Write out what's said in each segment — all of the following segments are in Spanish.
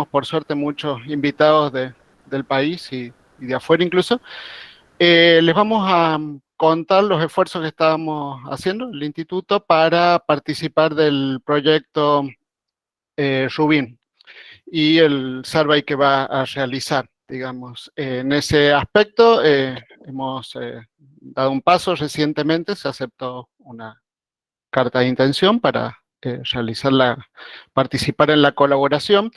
por suerte muchos invitados del país y de afuera incluso. Les vamos a contar los esfuerzos que estábamos haciendo, el instituto, para participar del proyecto Rubin y el survey que va a realizar, digamos. En ese aspecto hemos dado un paso recientemente, se aceptó una carta de intención para participar en la colaboración,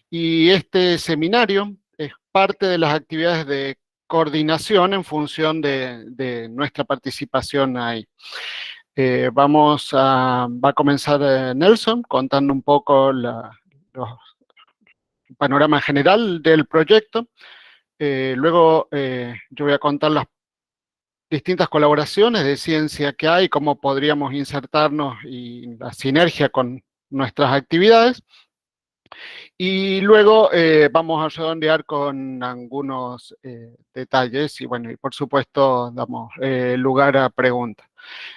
y este seminario es parte de las actividades de coordinación en función de nuestra participación ahí. Va a comenzar Nelson contando un poco los panorama general del proyecto. Luego yo voy a contar las distintas colaboraciones de ciencia que hay, cómo podríamos insertarnos y la sinergia con nuestras actividades. Y luego vamos a redondear con algunos detalles y bueno, y por supuesto damos lugar a preguntas.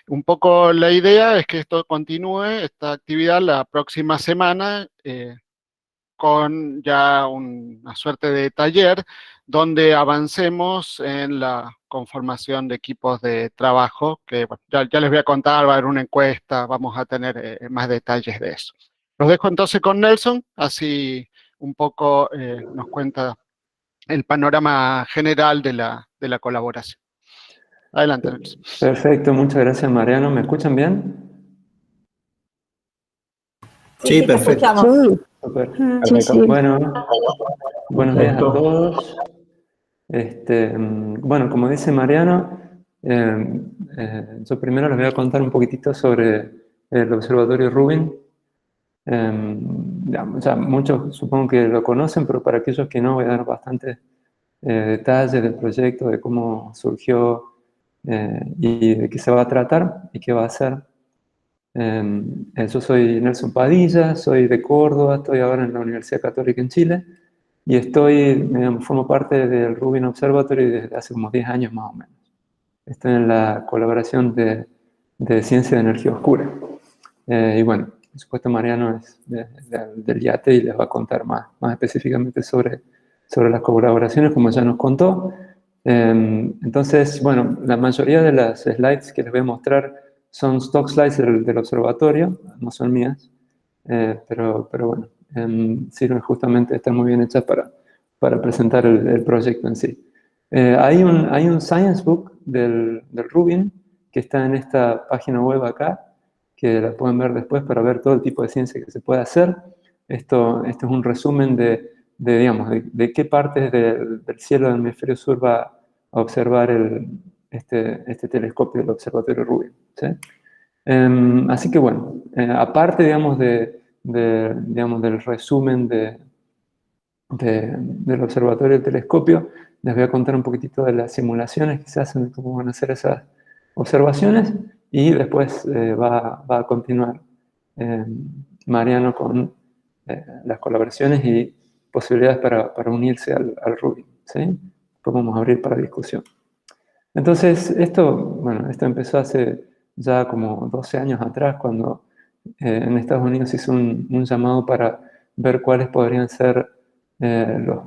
Un poco la idea es que esto continúe, esta actividad, la próxima semana, con ya una suerte de taller donde avancemos en la conformación de equipos de trabajo, que bueno, ya les voy a contar, va a haber una encuesta, vamos a tener más detalles de eso. Los dejo entonces con Nelson, así un poco nos cuenta el panorama general de la colaboración. Adelante, Nelson. Perfecto, muchas gracias, Mariano. ¿Me escuchan bien? Sí, perfecto. Super. Sí. Bueno, buenos días a todos. Bueno, como dice Mariano, yo primero les voy a contar un poquitito sobre el Observatorio Rubin. Ya muchos supongo que lo conocen, pero para aquellos que no, voy a dar bastantes detalles del proyecto, de cómo surgió y de qué se va a tratar y qué va a hacer. Yo soy Nelson Padilla, soy de Córdoba, estoy ahora en la Universidad Católica en Chile y formo parte del Rubin Observatory desde hace como 10 años más o menos. Estoy en la colaboración de Ciencia de Energía Oscura. Y bueno, por supuesto Mariano es del IATE y les va a contar más específicamente sobre las colaboraciones, como ya nos contó. Entonces, bueno, la mayoría de las slides que les voy a mostrar son stock slides del observatorio, no son mías, pero bueno, sirven justamente, están muy bien hechas para presentar el proyecto en sí. Hay un Science Book del Rubin que está en esta página web acá, que la pueden ver después para ver todo el tipo de ciencia que se puede hacer. Esto es un resumen de qué partes del cielo del hemisferio sur va a observar este telescopio del Observatorio Rubin, ¿sí? Así que bueno, aparte, digamos, del resumen del observatorio del telescopio, les voy a contar un poquitito de las simulaciones que se hacen, de cómo van a hacer esas observaciones, y después va a continuar Mariano con las colaboraciones y posibilidades para unirse al Rubin, ¿sí? Después vamos a abrir para discusión. Entonces, esto empezó hace ya como 12 años atrás, cuando en Estados Unidos hizo un llamado para ver cuáles podrían ser los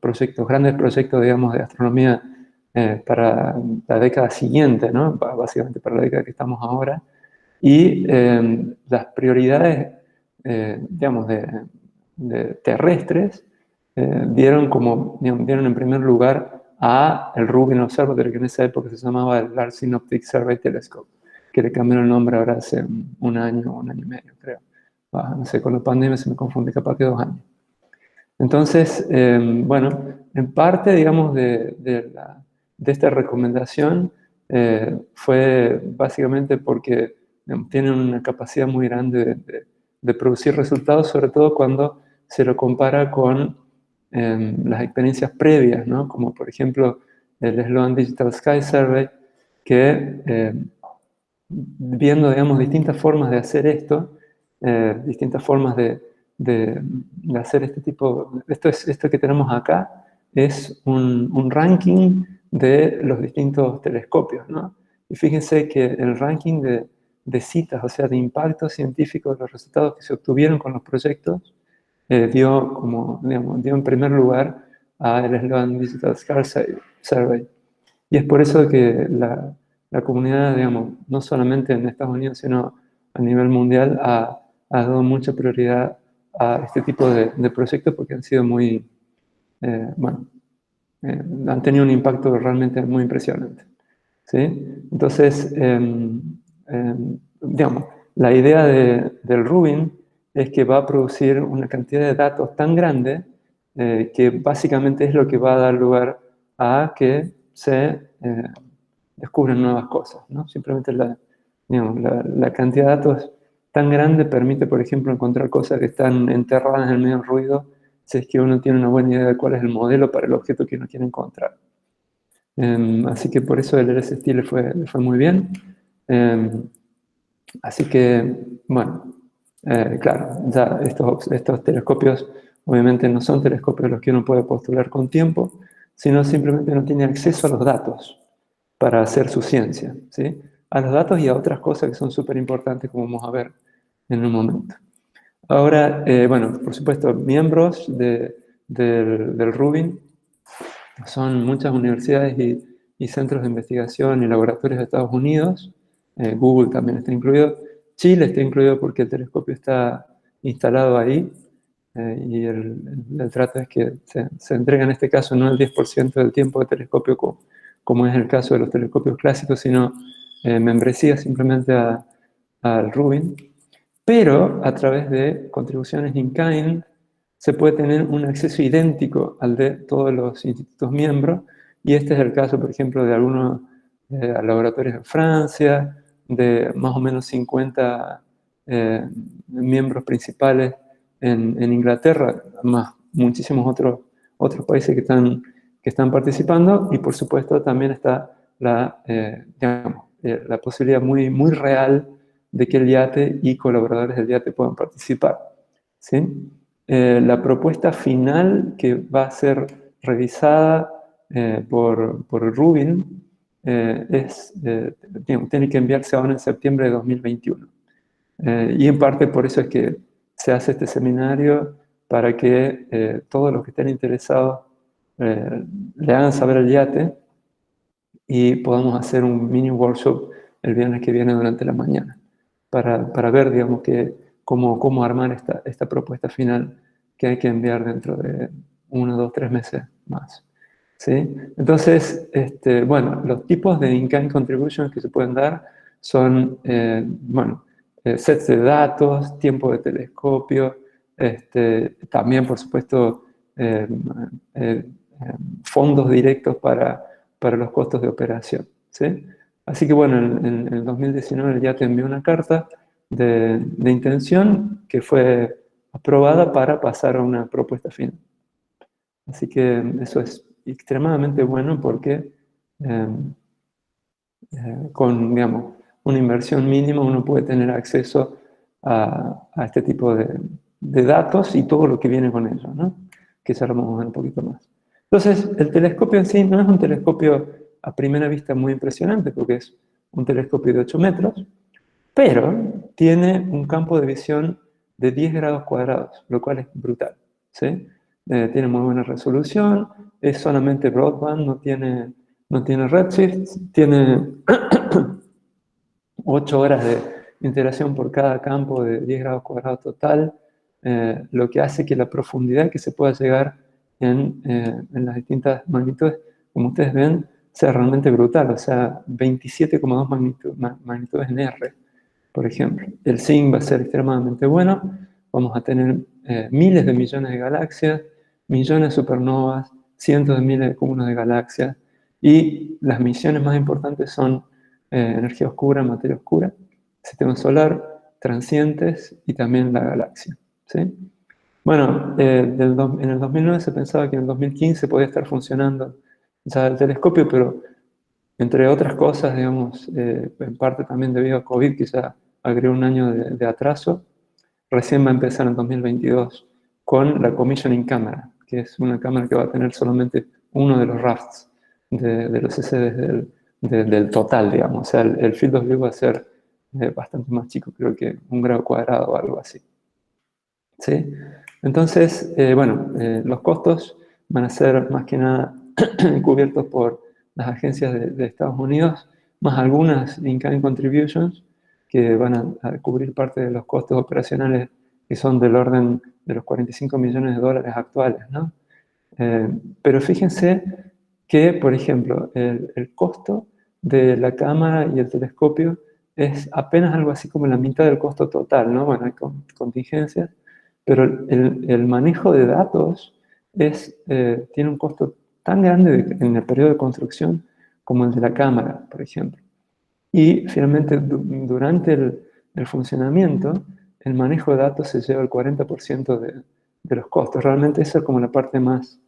proyectos, grandes proyectos, digamos, de astronomía para la década siguiente, ¿no? Básicamente para la década que estamos ahora. Y las prioridades, digamos, de terrestres dieron en primer lugar a el Rubin Observatory, que en esa época se llamaba el Large Synoptic Survey Telescope, que le cambiaron el nombre ahora hace un año y medio, creo. No sé, con la pandemia se me confunde, capaz que 2 años. Entonces, bueno, en parte, digamos, de esta recomendación fue básicamente porque tienen una capacidad muy grande de producir resultados, sobre todo cuando se lo compara con las experiencias previas, ¿no? Como por ejemplo el Sloan Digital Sky Survey, que viendo, digamos, distintas formas de hacer esto, distintas formas de hacer este tipo, esto que tenemos acá es un ranking de los distintos telescopios, ¿no? Y fíjense que el ranking de citas, o sea, de impacto científico de los resultados que se obtuvieron con los proyectos, dio en primer lugar al eslogan Digital Scars Survey. Y es por eso que la comunidad, digamos, no solamente en Estados Unidos, sino a nivel mundial, ha dado mucha prioridad a este tipo de proyectos porque han sido muy, bueno, han tenido un impacto realmente muy impresionante. ¿Sí? Entonces, digamos, la idea del Rubin es que va a producir una cantidad de datos tan grande que básicamente es lo que va a dar lugar a que se descubran nuevas cosas, ¿no? Simplemente digamos, la cantidad de datos tan grande permite, por ejemplo, encontrar cosas que están enterradas en el medio del ruido si es que uno tiene una buena idea de cuál es el modelo para el objeto que uno quiere encontrar. Así que por eso el LST le fue muy bien. Así que, bueno, claro, ya estos telescopios obviamente no son telescopios los que uno puede postular con tiempo, sino simplemente no tiene acceso a los datos para hacer su ciencia, ¿sí? A los datos y a otras cosas que son súper importantes, como vamos a ver en un momento. Ahora, bueno, por supuesto, miembros del Rubin son muchas universidades y centros de investigación y laboratorios de Estados Unidos. Google también está incluido. Chile está incluido porque el telescopio está instalado ahí. Y el trato es que se entrega en este caso no el 10% del tiempo de telescopio como es el caso de los telescopios clásicos, sino membresía simplemente al Rubin. Pero a través de contribuciones in-kind se puede tener un acceso idéntico al de todos los institutos miembros, y este es el caso, por ejemplo, de algunos laboratorios en Francia, de más o menos 50 miembros principales en Inglaterra, más muchísimos otros países que están participando, y por supuesto también está la posibilidad muy, muy real de que el IATE y colaboradores del IATE puedan participar, ¿sí? La propuesta final que va a ser revisada por Rubin tiene que enviarse ahora en septiembre de 2021. Y en parte por eso es que se hace este seminario, para que todos los que estén interesados le hagan saber al IATE y podamos hacer un mini workshop el viernes que viene durante la mañana, para ver, digamos, cómo armar esta propuesta final que hay que enviar dentro de 1, 2, 3 meses más. ¿Sí? Entonces, bueno, los tipos de in-kind contributions que se pueden dar son, bueno, sets de datos, tiempo de telescopio, también, por supuesto, fondos directos para los costos de operación, ¿sí? Así que bueno, en el 2019 ya te envió una carta de intención que fue aprobada para pasar a una propuesta final. Así que eso es extremadamente bueno porque con, digamos, una inversión mínima uno puede tener acceso a este tipo de datos y todo lo que viene con ellos, ¿no? Que ya lo vamos a ver un poquito más. Entonces, el telescopio en sí no es un telescopio a primera vista muy impresionante, porque es un telescopio de 8 metros, pero tiene un campo de visión de 10 grados cuadrados, lo cual es brutal, ¿sí? Tiene muy buena resolución, es solamente broadband, no tiene redshift, tiene 8 horas de interacción por cada campo de 10 grados cuadrados total, lo que hace que la profundidad que se pueda llegar en las distintas magnitudes, como ustedes ven, sea realmente brutal, o sea, 27,2 magnitudes en R, por ejemplo. El SIN va a ser extremadamente bueno, vamos a tener miles de millones de galaxias, millones de supernovas, cientos de miles de cúmulos de galaxias, y las misiones más importantes son energía oscura, materia oscura, sistema solar, transientes y también la galaxia, ¿sí? Bueno, en el 2009 se pensaba que en el 2015 podía estar funcionando ya el telescopio, pero entre otras cosas, digamos, en parte también debido a COVID, que ya agregó un año de atraso, recién va a empezar en 2022 con la commissioning cámara, que es una cámara que va a tener solamente uno de los rafts de los CCDs del total, digamos. O sea, el field of view va a ser bastante más chico, creo que 1 grado cuadrado o algo así. ¿Sí? Entonces, bueno, los costos van a ser más que nada cubiertos por las agencias de Estados Unidos, más algunas in-kind contributions que van a cubrir parte de los costos operacionales que son del orden de los 45 millones de dólares actuales, ¿no? Pero fíjense que, por ejemplo, el costo de la cámara y el telescopio es apenas algo así como la mitad del costo total, ¿no? Bueno, hay contingencias, pero el manejo de datos tiene un costo tan grande en el periodo de construcción como el de la cámara, por ejemplo. Y finalmente, durante el funcionamiento, el manejo de datos se lleva el 40% de los costos. Realmente esa es como la parte más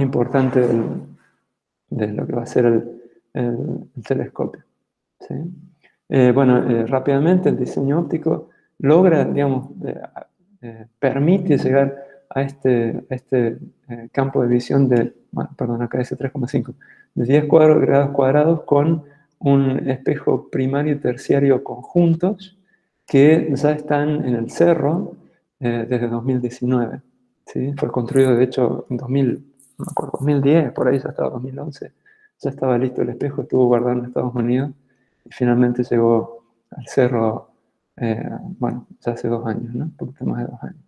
importante de lo que va a ser el telescopio. ¿Sí? Bueno, rápidamente el diseño óptico logra, digamos, permite llegar a este campo de visión de, bueno, perdón, acá dice 3,5, de 10 grados cuadrados con un espejo primario y terciario conjuntos que ya están en el cerro desde 2019. ¿Sí? Fue construido, de hecho, en 2010, por ahí ya estaba 2011. Ya estaba listo el espejo, estuvo guardado en Estados Unidos y finalmente llegó al cerro, bueno, ya hace 2 años, ¿no? Un poquito más de 2 años.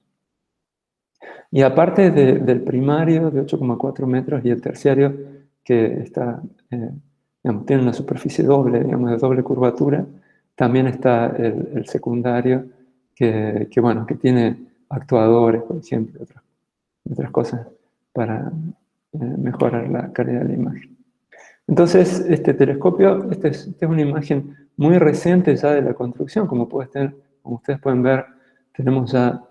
Y aparte del primario de 8,4 metros y el terciario que está, digamos, tiene una superficie doble, digamos, de doble curvatura, también está el secundario bueno, que tiene actuadores, por ejemplo, otras cosas para mejorar la calidad de la imagen. Entonces, este telescopio, esta es una imagen muy reciente ya de la construcción, como ustedes pueden ver, tenemos ya,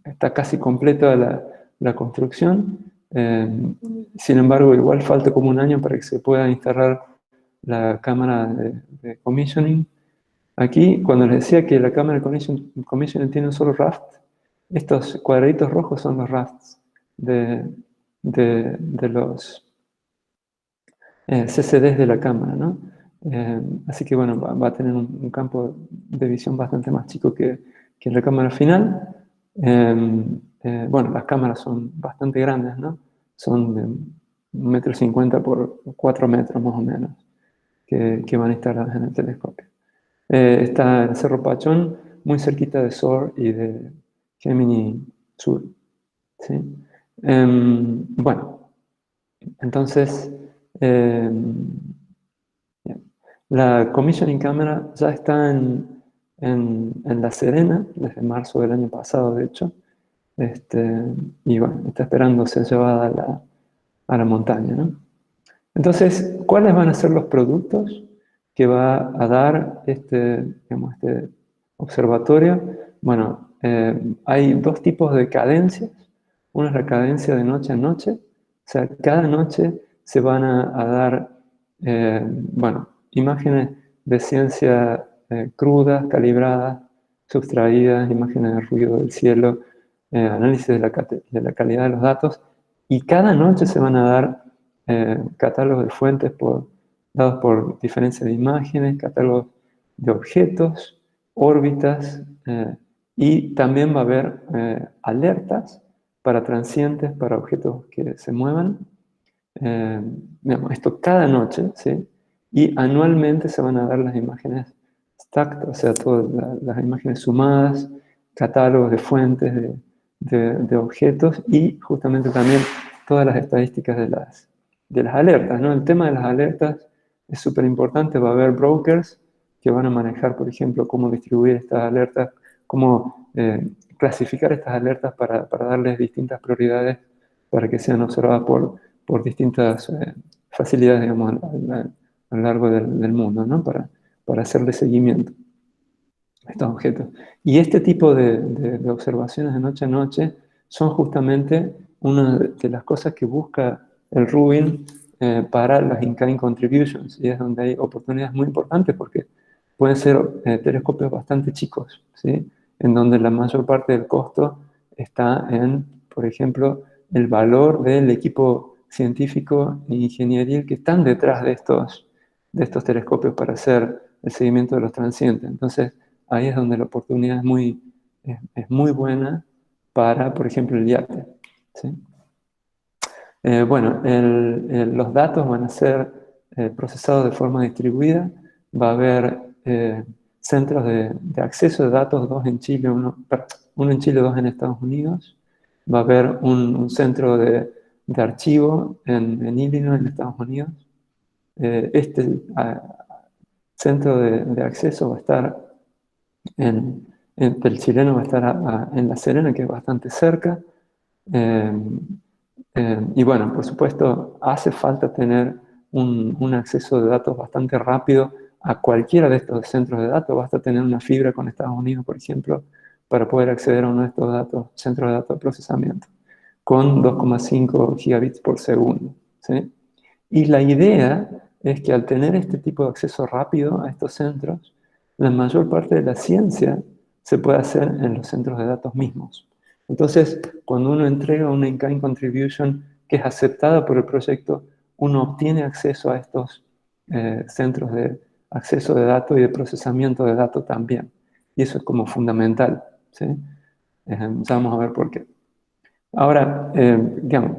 está casi completa la construcción, sin embargo, igual falta como 1 año para que se pueda instalar la cámara de commissioning. Aquí, cuando les decía que la cámara de commissioning tiene un solo raft, estos cuadraditos rojos son los rafts de los CCDs de la cámara, ¿no? Así que bueno, va a tener un campo de visión bastante más chico que en la cámara final. Bueno, las cámaras son bastante grandes, ¿no? Son de 1,50 m por 4 metros más o menos, que van instaladas en el telescopio. Está el Cerro Pachón, muy cerquita de SOR y de Gemini Sur. ¿Sí? Bueno, entonces, la commissioning camera ya está en La Serena, desde marzo del año pasado, de hecho. Y bueno, está esperando ser llevada a la montaña, ¿no? Entonces, ¿cuáles van a ser los productos que va a dar digamos, este observatorio? Bueno, hay 2 tipos de cadencias. Una es la cadencia de noche a noche. O sea, cada noche se van a dar, bueno, imágenes de ciencia crudas, calibradas, sustraídas, imágenes de ruido del cielo, análisis de la calidad de los datos. Y cada noche se van a dar catálogos de fuentes dados por diferencia de imágenes, catálogos de objetos, órbitas, y también va a haber alertas para transientes, para objetos que se muevan. Esto cada noche, ¿sí? Y anualmente se van a dar las imágenes stacked, o sea, todas las imágenes sumadas, catálogos de fuentes, de objetos y justamente también todas las estadísticas de las alertas, ¿no? El tema de las alertas es súper importante. Va a haber brokers que van a manejar, por ejemplo, cómo distribuir estas alertas, cómo clasificar estas alertas para darles distintas prioridades para que sean observadas por distintas facilidades, digamos, a lo largo del mundo, ¿no? Para hacerle seguimiento a estos objetos. Y este tipo de observaciones de noche a noche son justamente una de las cosas que busca el Rubin para las in-kind contributions, y es donde hay oportunidades muy importantes porque pueden ser telescopios bastante chicos, ¿sí? En donde la mayor parte del costo está en, por ejemplo, el valor del equipo científico e ingenieril que están detrás de estos telescopios para hacer el seguimiento de los transientes. Entonces, ahí es donde la oportunidad es muy, es muy buena para, por ejemplo, el IATE, ¿sí? Bueno, los datos van a ser procesados de forma distribuida. Va a haber centros de acceso de datos, dos en Chile, uno en Chile, dos en Estados Unidos. Va a haber un centro de archivo en Illinois, en Estados Unidos. Este centro de acceso va a estar el chileno va a estar en La Serena, que es bastante cerca. Eh, y bueno, por supuesto, hace falta tener un acceso de datos bastante rápido a cualquiera de estos centros de datos. Basta tener una fibra con Estados Unidos, por ejemplo, para poder acceder a uno de estos centros de datos de procesamiento, con 2,5 gigabits por segundo, ¿sí? Y la idea es que al tener este tipo de acceso rápido a estos centros, la mayor parte de la ciencia se puede hacer en los centros de datos mismos. Entonces, cuando uno entrega una in-kind contribution que es aceptada por el proyecto, uno obtiene acceso a estos centros de acceso de datos y de procesamiento de datos también. Y eso es como fundamental, ¿sí? Ya vamos a ver por qué. Ahora, digamos,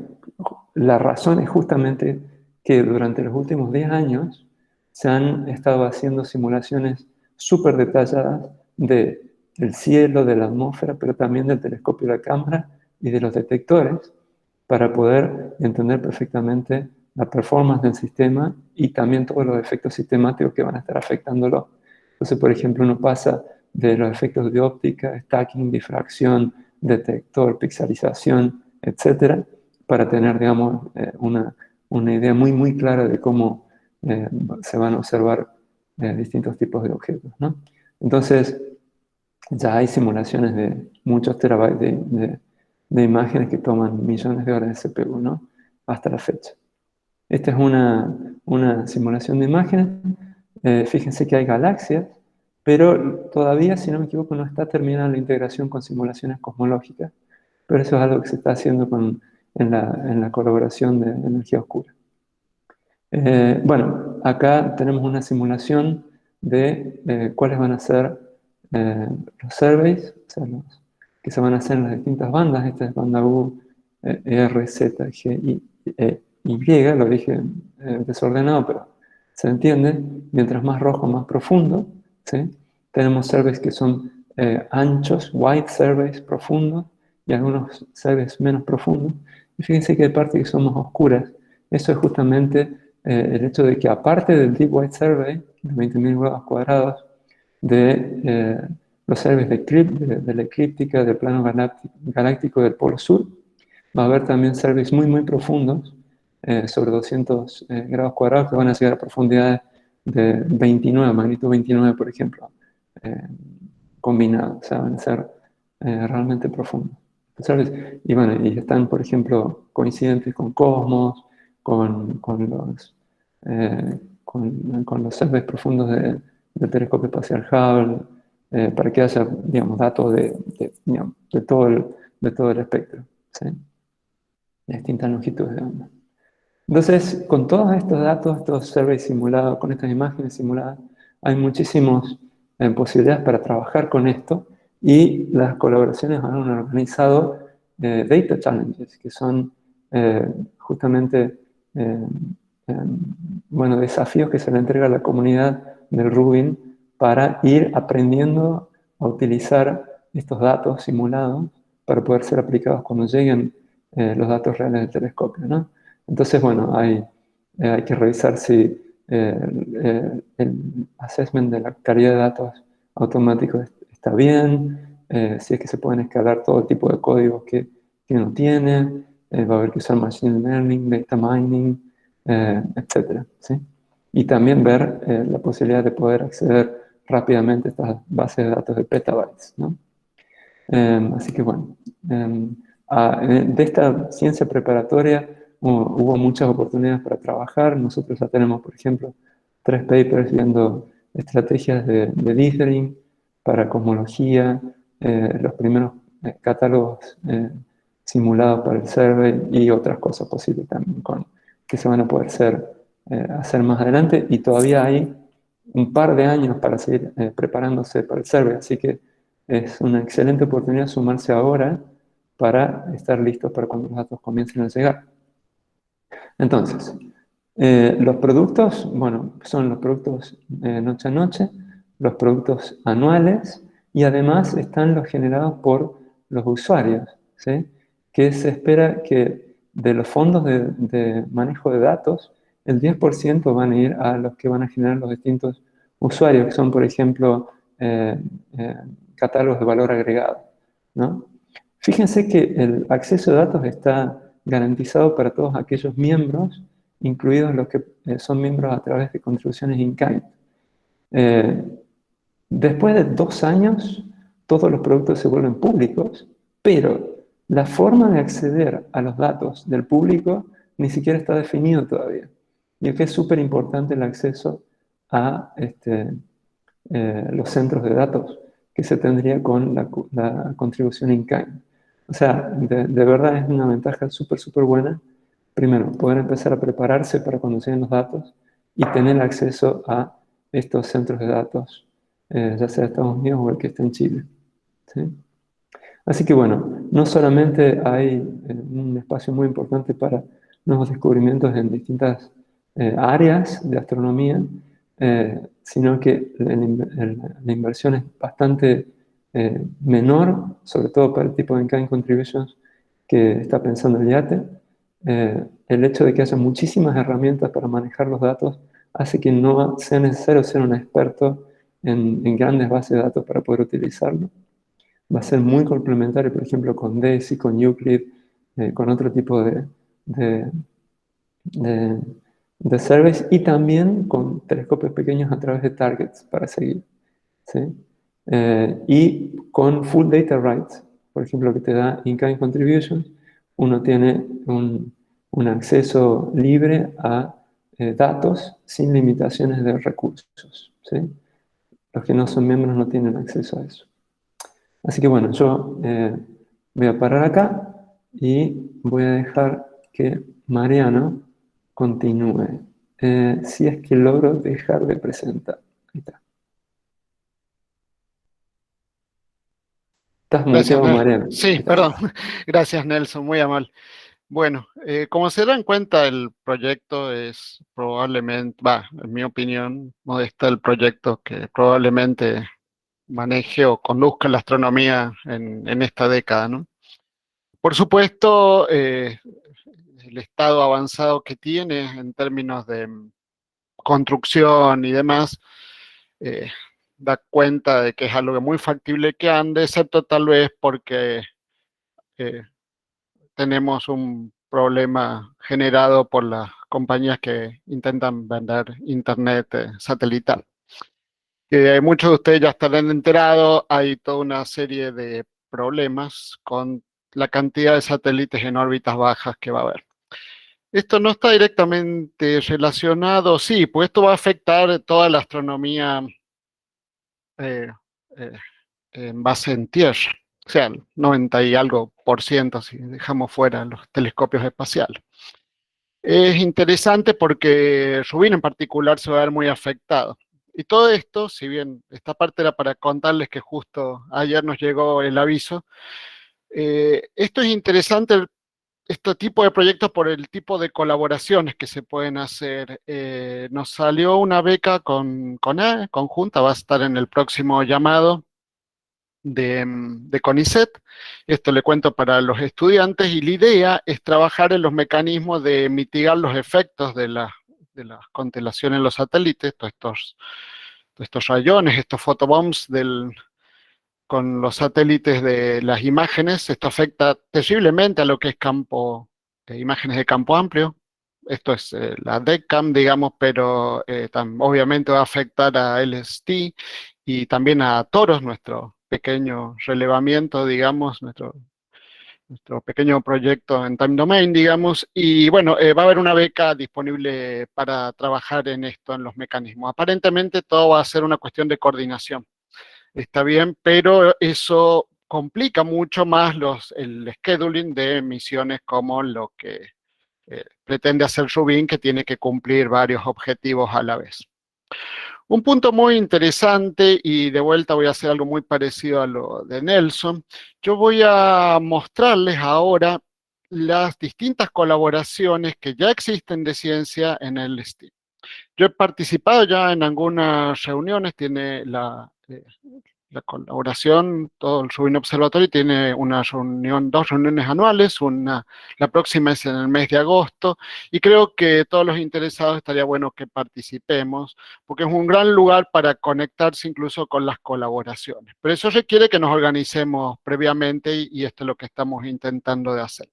la razón es justamente que durante los últimos 10 años se han estado haciendo simulaciones súper detalladas del cielo, de la atmósfera, pero también del telescopio de la cámara y de los detectores para poder entender perfectamente la performance del sistema y también todos los efectos sistemáticos que van a estar afectándolo. Entonces, por ejemplo, uno pasa de los efectos de óptica, stacking, difracción, detector, pixelización, etcétera, para tener, digamos, una idea muy, muy clara de cómo se van a observar distintos tipos de objetos, ¿no? Entonces, ya hay simulaciones de muchos terabytes de imágenes que toman millones de horas de CPU, ¿no? Hasta la fecha. Esta es una simulación de imágenes. Fíjense que hay galaxias, pero todavía, si no me equivoco, no está terminada la integración con simulaciones cosmológicas. Pero eso es algo que se está haciendo en la colaboración de energía oscura. Bueno, acá tenemos una simulación de cuáles van a ser los surveys, o sea, los que se van a hacer en las distintas bandas. Esta es banda U, R, Z, G, Y, lo dije desordenado, pero se entiende. Mientras más rojo, más profundo, ¿sí? Tenemos surveys que son anchos, wide surveys profundos, y algunos surveys menos profundos. Y fíjense que hay partes que son más oscuras. Eso es justamente el hecho de que aparte del Deep White Survey, de 20.000 grados cuadrados, de los surveys de la eclíptica, del plano galáctico del Polo Sur, va a haber también surveys muy, muy profundos, sobre 200 grados cuadrados, que van a llegar a profundidades de 29, magnitud 29, por ejemplo, combinados, o sea, van a ser realmente profundos. Y bueno, y están, por ejemplo, coincidentes con Cosmos, con los surveys profundos del telescopio espacial Hubble, para que haya, digamos, datos digamos, de todo el espectro, ¿sí? De distintas longitudes de onda. Entonces, con todos estos datos, estos surveys simulados, con estas imágenes simuladas, hay muchísimas posibilidades para trabajar con esto, y las colaboraciones han organizado Data Challenges, que son justamente bueno, desafíos que se le entrega a la comunidad del Rubin para ir aprendiendo a utilizar estos datos simulados para poder ser aplicados cuando lleguen los datos reales del telescopio, ¿no? Entonces, bueno, hay que revisar si el assessment de la calidad de datos automáticos está bien, si es que se pueden escalar todo tipo de códigos que uno tiene, va a haber que usar Machine Learning, Data Mining, etc. ¿sí? Y también ver la posibilidad de poder acceder rápidamente a estas bases de datos de petabytes, ¿no? Así que bueno, de esta ciencia preparatoria hubo muchas oportunidades para trabajar. Nosotros ya tenemos, por ejemplo, 3 papers viendo estrategias de dithering para cosmología, los primeros catálogos simulados para el survey y otras cosas posibles también que se van a poder hacer más adelante, y todavía hay un par de años para seguir preparándose para el survey, así que es una excelente oportunidad sumarse ahora para estar listos para cuando los datos comiencen a llegar. Entonces, los productos, bueno, son los productos noche a noche, los productos anuales y además están los generados por los usuarios, ¿sí? Que se espera que de los fondos de manejo de datos, el 10% van a ir a los que van a generar los distintos usuarios, que son, por ejemplo, eh, eh, catálogos de valor agregado, ¿no? Fíjense que el acceso a datos está garantizado para todos aquellos miembros, incluidos los que son miembros a través de contribuciones in-kind. Después de 2 años, todos los productos se vuelven públicos, pero la forma de acceder a los datos del público ni siquiera está definido todavía. Y aquí es súper importante el acceso a los centros de datos que se tendría con la contribución in-kind. O sea, de verdad es una ventaja súper buena. Primero, poder empezar a prepararse para cuando lleguen los datos y tener acceso a estos centros de datos, ya sea de Estados Unidos o el que esté en Chile. ¿Sí? Así que bueno, no solamente hay un espacio muy importante para nuevos descubrimientos en distintas áreas de astronomía, sino que la inversión es bastante menor, sobre todo para el tipo de in-kind contributions que está pensando el IATE. El hecho de que haya muchísimas herramientas para manejar los datos hace que no sea necesario ser un experto en grandes bases de datos para poder utilizarlo. Va a ser muy complementario, por ejemplo, con DESI, con Euclid, con otro tipo de, de, de surveys y también con telescopios pequeños a través de targets para seguir. ¿Sí? Y con full data rights, por ejemplo, que te da in-kind contributions, uno tiene un acceso libre a datos sin limitaciones de recursos. ¿Sí? Los que no son miembros no tienen acceso a eso. Así que bueno, yo voy a parar acá y voy a dejar que Mariano continúe. Si es que logro dejar de presentar. Ahí está. Estás Gracias, muteado, Mariano. sí, Ahí está. perdón. Gracias, Nelson, muy amable. Bueno, como se dan cuenta, el proyecto es probablemente, en mi opinión modesta, el proyecto que probablemente maneje o conduzca la astronomía en esta década, ¿no? Por supuesto, el estado avanzado que tiene en términos de construcción y demás, eh, da cuenta de que es algo muy factible que ande, excepto tal vez porque eh, tenemos un problema generado por las compañías que intentan vender internet satelital. Muchos de ustedes ya estarán enterados, hay toda una serie de problemas con la cantidad de satélites en órbitas bajas que va a haber. Esto no está directamente relacionado, sí, pues esto va a afectar toda la astronomía eh, eh, en base en tierra, o sea, el 90 y algo por ciento si dejamos fuera los telescopios espaciales. Es interesante porque Rubin en particular se va a ver muy afectado. Y todo esto, si bien esta parte era para contarles que justo ayer nos llegó el aviso, esto es interesante, este tipo de proyectos por el tipo de colaboraciones que se pueden hacer. Nos salió una beca conjunta, va a estar en el próximo llamado de CONICET. Esto le cuento para los estudiantes y la idea es trabajar en los mecanismos de mitigar los efectos de las constelaciones en los satélites, todos estos rayones, estos photobombs con los satélites de las imágenes. Esto afecta terriblemente a lo que es imágenes de campo amplio. Esto es la DECAM, digamos, pero obviamente va a afectar a LST y también a Toros, nuestro pequeño relevamiento, digamos, nuestro pequeño proyecto en Time Domain, digamos, y bueno, va a haber una beca disponible para trabajar en esto, en los mecanismos. Aparentemente todo va a ser una cuestión de coordinación, está bien, pero eso complica mucho más el scheduling de misiones como lo que pretende hacer Rubin, que tiene que cumplir varios objetivos a la vez. Un punto muy interesante, y de vuelta voy a hacer algo muy parecido a lo de Nelson. Yo voy a mostrarles ahora las distintas colaboraciones que ya existen de ciencia en el STEAM. Yo he participado ya en algunas reuniones, tiene la colaboración, todo el Rubin Observatory tiene una reunión, 2 reuniones anuales, la próxima es en el mes de agosto, y creo que todos los interesados estaría bueno que participemos, porque es un gran lugar para conectarse incluso con las colaboraciones. Pero eso requiere que nos organicemos previamente, y esto es lo que estamos intentando de hacer.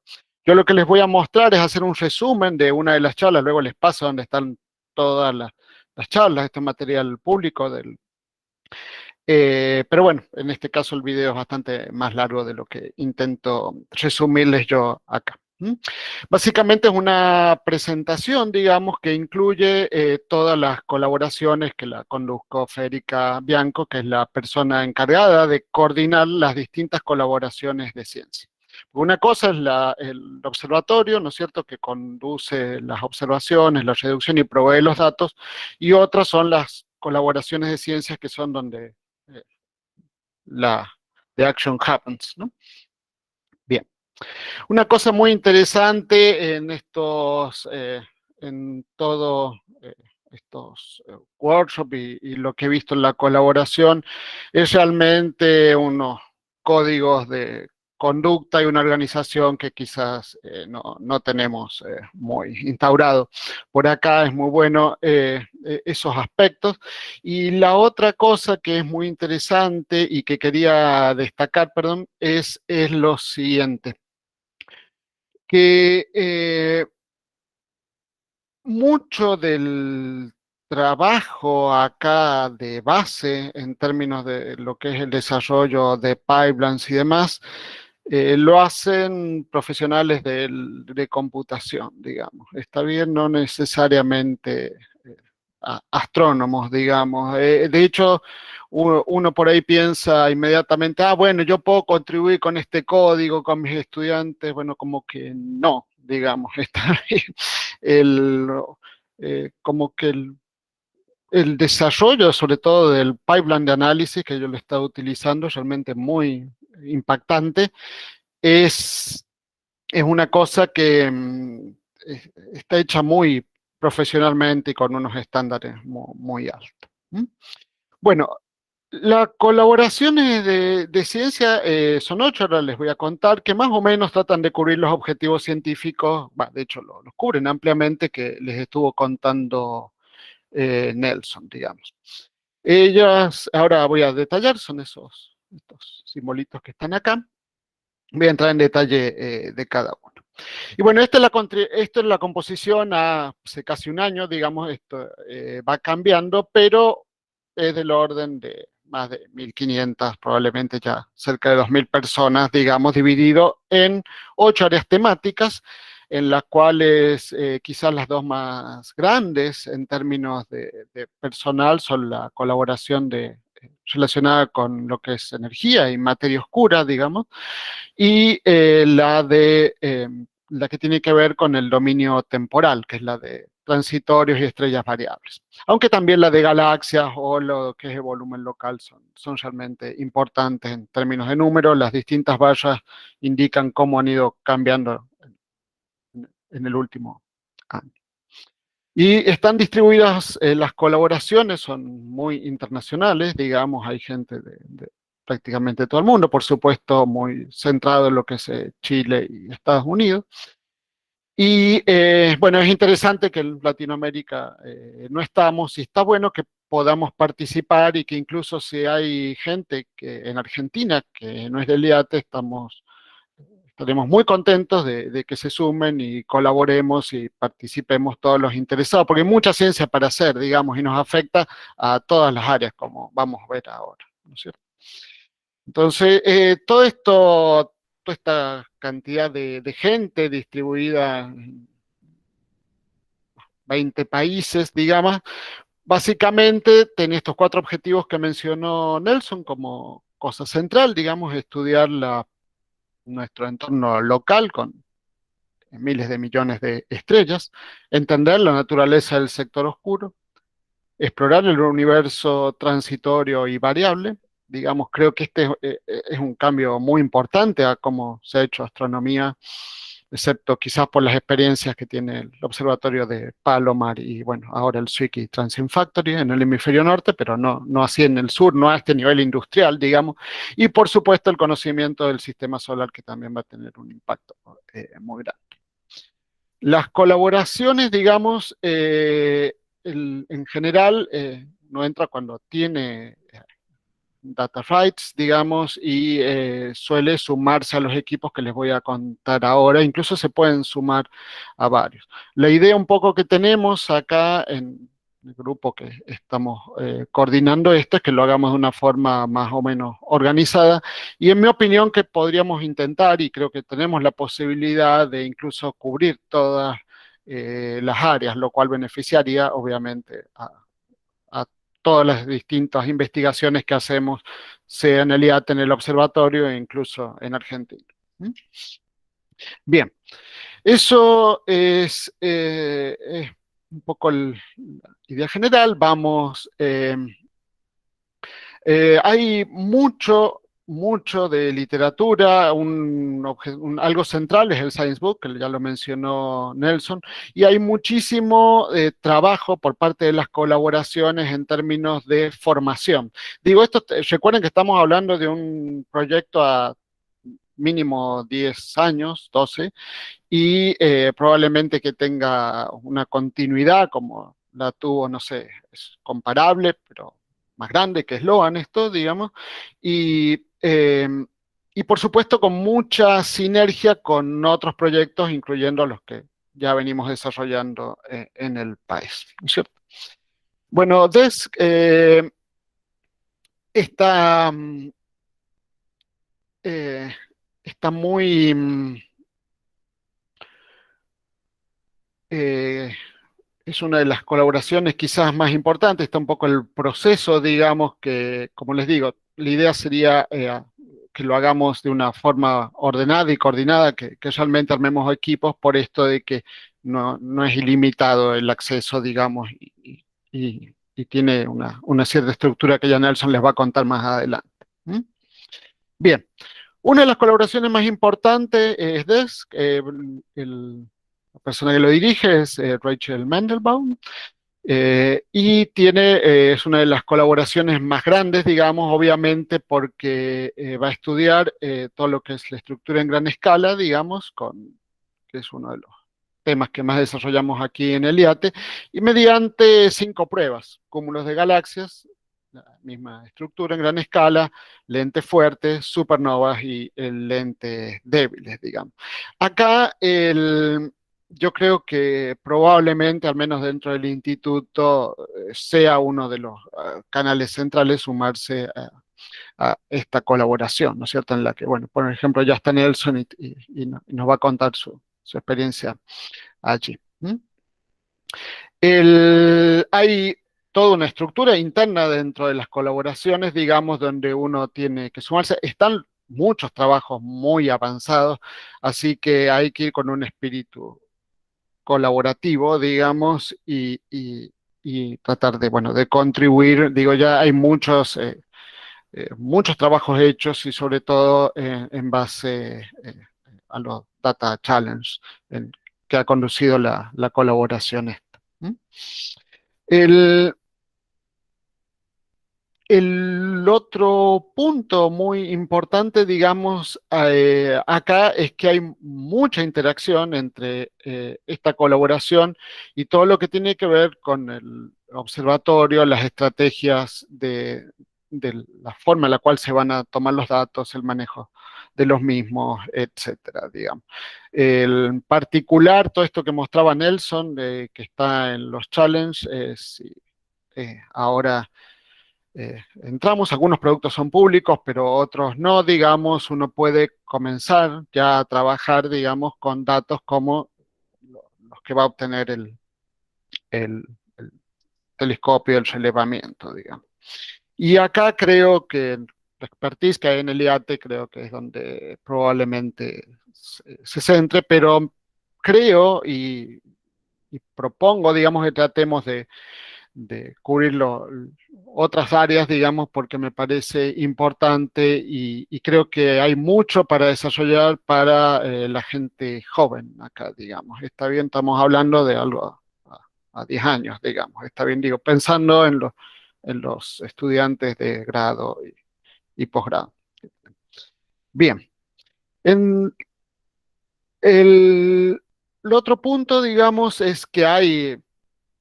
Yo lo que les voy a mostrar es hacer un resumen de una de las charlas, luego les paso donde están todas las charlas, este material público pero bueno, en este caso el video es bastante más largo de lo que intento resumirles yo acá. Básicamente es una presentación, digamos, que incluye todas las colaboraciones que la conduzco Federica Bianco, que es la persona encargada de coordinar las distintas colaboraciones de ciencia. Una cosa es el observatorio, ¿no es cierto?, que conduce las observaciones, la reducción y provee los datos, y otras son las colaboraciones de ciencias, que son donde eh, the action happens, ¿no? Bien. Una cosa muy interesante en todos estos workshops y lo que he visto en la colaboración es realmente unos códigos de conducta y una organización que quizás no tenemos muy instaurado. Por acá es muy bueno esos aspectos. Y la otra cosa que es muy interesante y que quería destacar, perdón, es lo siguiente, que mucho del trabajo acá de base en términos de lo que es el desarrollo de pipelines y demás, lo hacen profesionales de computación, digamos. Está bien, no necesariamente astrónomos, digamos. De hecho, uno por ahí piensa inmediatamente, bueno, yo puedo contribuir con este código, con mis estudiantes. Bueno, como que no, digamos. Está bien. Como que el desarrollo, sobre todo del pipeline de análisis que yo lo he estado utilizando, es realmente muy impactante. Es una cosa que está hecha muy profesionalmente y con unos estándares muy altos. Bueno, las colaboraciones de ciencia son 8, ahora les voy a contar, que más o menos tratan de cubrir los objetivos científicos, de hecho los cubren ampliamente, que les estuvo contando Nelson, digamos. Ellas, ahora voy a detallar, son estos simbolitos que están acá. Voy a entrar en detalle de cada uno. Y bueno, esta es la composición hace casi un año, digamos. Esto va cambiando, pero es del orden de más de 1.500, probablemente ya cerca de 2.000 personas, digamos, dividido en 8 áreas temáticas, en las cuales quizás las dos más grandes en términos de personal son la colaboración relacionada con lo que es energía y materia oscura, digamos, y la que tiene que ver con el dominio temporal, que es la de transitorios y estrellas variables. Aunque también la de galaxias o lo que es el volumen local son realmente importantes en términos de número. Las distintas vallas indican cómo han ido cambiando en el último año. Y están distribuidas, las colaboraciones son muy internacionales, digamos, hay gente de prácticamente todo el mundo, por supuesto muy centrado en lo que es Chile y Estados Unidos. Y bueno, es interesante que en Latinoamérica no estamos, y está bueno que podamos participar, y que incluso si hay gente que en Argentina que no es del IATE, estaremos muy contentos de que se sumen y colaboremos y participemos todos los interesados, porque hay mucha ciencia para hacer, digamos, y nos afecta a todas las áreas, como vamos a ver ahora, ¿no es cierto? Entonces, toda esta cantidad de gente distribuida en 20 países, digamos, básicamente tiene estos 4 objetivos que mencionó Nelson como cosa central, digamos, estudiar nuestro entorno local con miles de millones de estrellas, entender la naturaleza del sector oscuro, explorar el universo transitorio y variable. Digamos, creo que este es un cambio muy importante a cómo se ha hecho astronomía, excepto quizás por las experiencias que tiene el observatorio de Palomar y, bueno, ahora el Zwicky Transit Factory en el hemisferio norte, pero no así en el sur, no a este nivel industrial, digamos. Y, por supuesto, el conocimiento del sistema solar, que también va a tener un impacto muy grande. Las colaboraciones, digamos, en general, no entra cuando tiene data rights, digamos, y suele sumarse a los equipos que les voy a contar ahora. Incluso se pueden sumar a varios. La idea un poco que tenemos acá en el grupo que estamos coordinando esto es que lo hagamos de una forma más o menos organizada, y en mi opinión que podríamos intentar, y creo que tenemos la posibilidad de incluso cubrir todas las áreas, lo cual beneficiaría obviamente a todas las distintas investigaciones que hacemos, sea en el IAT, en el observatorio e incluso en Argentina. ¿Mm? Bien, eso es un poco la idea general. Vamos, hay mucho de literatura, algo central es el Science Book, que ya lo mencionó Nelson, y hay muchísimo trabajo por parte de las colaboraciones en términos de formación. Digo esto, recuerden que estamos hablando de un proyecto a mínimo 10 años, 12, y probablemente que tenga una continuidad como la tuvo, no sé, es comparable, pero más grande que Sloan esto, digamos, y, eh, y por supuesto con mucha sinergia con otros proyectos, incluyendo los que ya venimos desarrollando en el país, ¿no es cierto? Bueno, DESC está, eh, está muy... eh, es una de las colaboraciones quizás más importantes, está un poco el proceso, digamos, que, como les digo, la idea sería que lo hagamos de una forma ordenada y coordinada, que realmente armemos equipos por esto de que no es ilimitado el acceso, digamos, y tiene una cierta estructura que ya Nelson les va a contar más adelante. ¿Mm? Bien, una de las colaboraciones más importantes es DESC, la persona que lo dirige es Rachel Mendelbaum, y es una de las colaboraciones más grandes, digamos, obviamente porque va a estudiar todo lo que es la estructura en gran escala, digamos, que es uno de los temas que más desarrollamos aquí en el IATE, y mediante 5 pruebas, cúmulos de galaxias, la misma estructura en gran escala, lentes fuertes, supernovas y lentes débiles, digamos. Acá yo creo que probablemente, al menos dentro del instituto, sea uno de los canales centrales sumarse a esta colaboración, ¿no es cierto? En la que, bueno, por ejemplo, ya está Nelson y nos va a contar su experiencia allí. ¿Mm? Hay toda una estructura interna dentro de las colaboraciones, digamos, donde uno tiene que sumarse. Están muchos trabajos muy avanzados, así que hay que ir con un espíritu colaborativo, digamos, y tratar de, bueno, de contribuir. Digo, ya hay muchos trabajos hechos y sobre todo en base a los Data Challenge que ha conducido la colaboración esta. ¿Mm? El, el otro punto muy importante, digamos, acá es que hay mucha interacción entre esta colaboración y todo lo que tiene que ver con el observatorio, las estrategias de la forma en la cual se van a tomar los datos, el manejo de los mismos, etcétera, digamos. En particular, todo esto que mostraba Nelson, que está en los challenges, ahora entramos, algunos productos son públicos, pero otros no, digamos, uno puede comenzar ya a trabajar, digamos, con datos como los que va a obtener el telescopio, el relevamiento, digamos. Y acá creo que la expertise que hay en el IATE creo que es donde probablemente se centre, pero creo y propongo, digamos, que tratemos de de cubrir otras áreas, digamos, porque me parece importante y creo que hay mucho para desarrollar para la gente joven acá, digamos. Está bien, estamos hablando de algo a 10 años, digamos. Está bien, digo, pensando en los estudiantes de grado y posgrado. Bien. En el otro punto, digamos, es que hay